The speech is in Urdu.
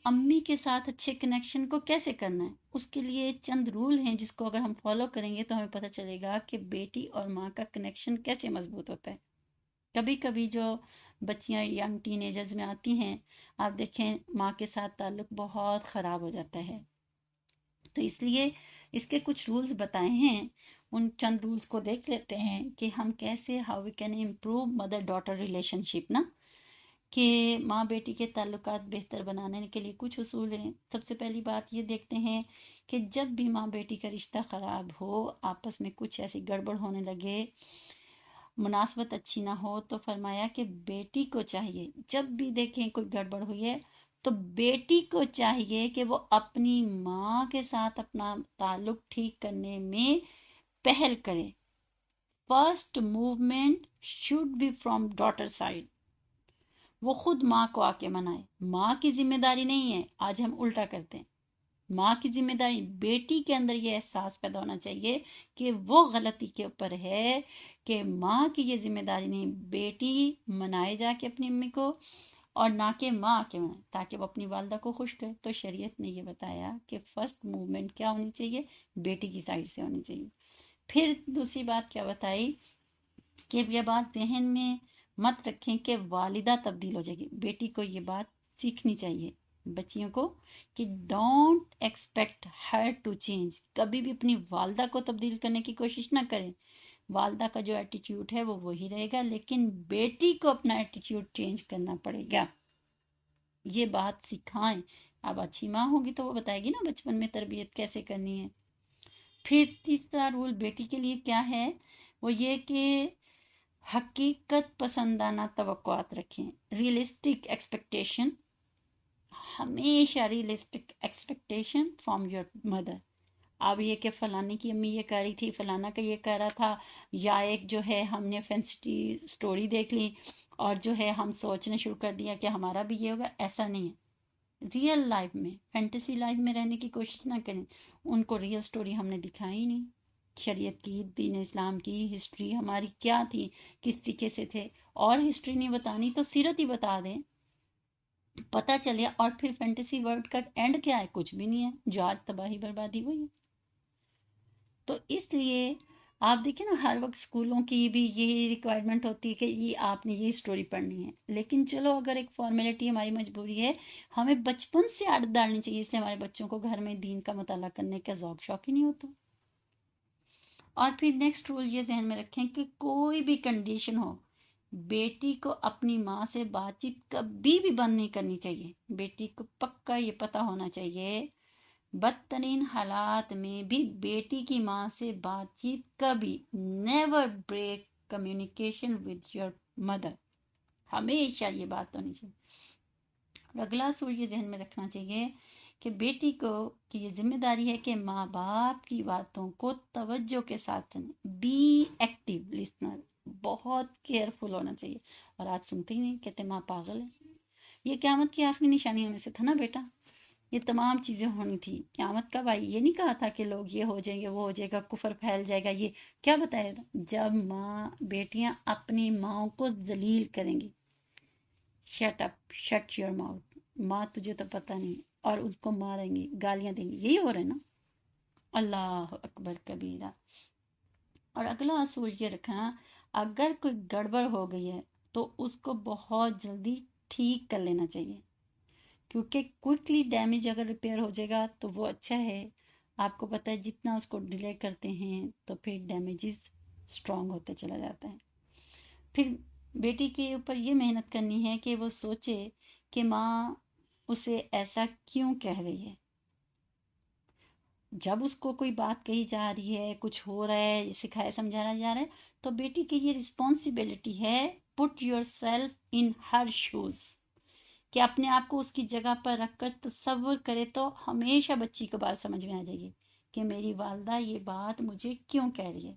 امی کے ساتھ اچھے کنیکشن کو کیسے کرنا ہے، اس کے لیے چند رول ہیں جس کو اگر ہم فالو کریں گے تو ہمیں پتہ چلے گا کہ بیٹی اور ماں کا کنیکشن کیسے مضبوط ہوتا ہے۔ کبھی کبھی جو بچیاں ینگ ٹین ایجرز میں آتی ہیں، آپ دیکھیں ماں کے ساتھ تعلق بہت خراب ہو جاتا ہے، تو اس لیے اس کے کچھ رولز بتائے ہیں، ان چند رولز کو دیکھ لیتے ہیں کہ ہم کیسے how we can improve mother daughter relationship نا، کہ ماں بیٹی کے تعلقات بہتر بنانے کے لیے کچھ اصول ہیں۔ سب سے پہلی بات یہ دیکھتے ہیں کہ جب بھی ماں بیٹی کا رشتہ خراب ہو، آپس میں کچھ ایسی گڑبڑ ہونے لگے، مناسبت اچھی نہ ہو، تو فرمایا کہ بیٹی کو چاہیے جب بھی دیکھیں کوئی گڑبڑ ہوئی ہے تو بیٹی کو چاہیے کہ وہ اپنی ماں کے ساتھ اپنا تعلق ٹھیک کرنے میں پہل کرے۔ First movement should be from daughter side, وہ خود ماں کو آ کے منائے۔ ماں کی ذمہ داری نہیں ہے، آج ہم الٹا کرتے ہیں، ماں کی ذمہ داری، بیٹی کے اندر یہ احساس پیدا ہونا چاہیے کہ وہ غلطی کے اوپر ہے، کہ ماں کی یہ ذمہ داری نہیں، بیٹی منائے جا کے اپنی امی کو، اور نہ کہ ماں کے منائے، تاکہ وہ اپنی والدہ کو خوش کرے۔ تو شریعت نے یہ بتایا کہ فرسٹ موومنٹ کیا ہونی چاہیے، بیٹی کی سائڈ سے ہونی چاہیے۔ پھر دوسری بات کیا بتائی کہ یہ بات ذہن میں مت رکھیں کہ والدہ تبدیل ہو جائے گی، بیٹی کو یہ بات سیکھنی چاہیے بچیوں کو کہ don't expect her to change, کبھی بھی اپنی والدہ کو تبدیل کرنے کی کوشش نہ کریں۔ والدہ کا جو ایٹیٹیوڈ ہے وہ وہی رہے گا، لیکن بیٹی کو اپنا ایٹیٹیوڈ چینج کرنا پڑے گا، یہ بات سکھائیں۔ اب اچھی ماں ہوگی تو وہ بتائے گی نا بچپن میں تربیت کیسے کرنی ہے۔ پھر تیسرا رول بیٹی کے لیے کیا ہے، وہ یہ کہ حقیقت پسندانہ توقعات رکھیں، ریئلسٹک ایکسپیکٹیشن، ہمیشہ realistic expectation from your mother. اب یہ کہ فلانے کی امی یہ کہہ رہی تھی، فلانا کا یہ کہہ رہا تھا، یا ایک جو ہے ہم نے فینسی سٹوری دیکھ لی اور جو ہے ہم سوچنا شروع کر دیا کہ ہمارا بھی یہ ہوگا، ایسا نہیں ہے۔ ریئل لائف میں، فینٹیسی لائف میں رہنے کی کوشش نہ کریں، ان کو ریئل سٹوری ہم نے دکھائی نہیں، شریعت کی، دین اسلام کی ہسٹری ہماری کیا تھی، کس طریقے سے تھے، اور ہسٹری نہیں بتانی تو سیرت ہی بتا دیں، پتہ چلے۔ اور پھر فینٹیسی ورلڈ کا اینڈ کیا ہے، کچھ بھی نہیں ہے، جو آج تباہی بربادی ہوئی ہے۔ تو اس لیے آپ دیکھیں نا، ہر وقت اسکولوں کی بھی یہی ریکوائرمنٹ ہوتی ہے کہ یہ آپ نے یہ اسٹوری پڑھنی ہے، لیکن چلو اگر ایک فارمیلٹی ہماری مجبوری ہے، ہمیں بچپن سے عادت ڈالنی چاہیے، اس لیے ہمارے بچوں کو گھر میں دین کا مطالعہ کرنے کا ذوق شوق ہی نہیں ہوتا۔ اور پھر نیکسٹ رول یہ ذہن میں رکھیں کہ کوئی بھی کنڈیشن ہو، بیٹی کو اپنی ماں سے بات چیت کبھی بھی بند نہیں کرنی چاہیے۔ بیٹی کو پکا یہ پتہ ہونا چاہیے بدترین حالات میں بھی بیٹی کی ماں سے بات چیت کبھی، never break communication with your mother, ہمیشہ یہ بات ہونی چاہیے۔ اور اگلا اصول یہ ذہن میں رکھنا چاہیے کہ بیٹی کو کی یہ ذمہ داری ہے کہ ماں باپ کی باتوں کو توجہ کے ساتھ سنیں، بی ایکٹیو لسنر، بہت کیئرفل ہونا چاہیے۔ اور آج سنتے ہی نہیں، کہتے ماں پاگل ہے۔ یہ قیامت کی آخری نشانیوں میں سے تھا نا بیٹا، یہ تمام چیزیں ہونی تھی۔ قیامت کب آئی؟ یہ نہیں کہا تھا کہ لوگ یہ ہو جائیں گے، وہ ہو جائے گا، کفر پھیل جائے گا، یہ کیا بتایا تھا؟ جب ماں بیٹیاں اپنی ماں کو ذلیل کریں گی، shut up, shut your mouth, ماں تجھے تو پتہ نہیں، اور اس کو ماریں گی، گالیاں دیں گی، یہی ہو رہا ہے نا۔ اللہ اکبر کبیرہ۔ اور اگلا اصول یہ رکھنا، اگر کوئی گڑبڑ ہو گئی ہے تو اس کو بہت جلدی ٹھیک کر لینا چاہیے، کیونکہ کوئکلی ڈیمیج اگر ریپیئر ہو جائے گا تو وہ اچھا ہے۔ آپ کو پتہ ہے جتنا اس کو ڈیلے کرتے ہیں تو پھر ڈیمیجز اسٹرانگ ہوتے چلا جاتا ہے۔ پھر بیٹی کے اوپر یہ محنت کرنی ہے کہ وہ سوچے کہ ماں اسے ایسا کیوں کہہ رہی ہے۔ جب اس کو کوئی بات کہی جا رہی ہے، کچھ ہو رہا ہے، سکھایا سمجھایا جا رہا ہے، تو بیٹی کی یہ رسپانسبلٹی ہے، put yourself in her shoes, کہ اپنے آپ کو اس کی جگہ پر رکھ کر تصور کرے، تو ہمیشہ بچی کو بات سمجھ میں آ جائے گی کہ میری والدہ یہ بات مجھے کیوں کہہ رہی ہے۔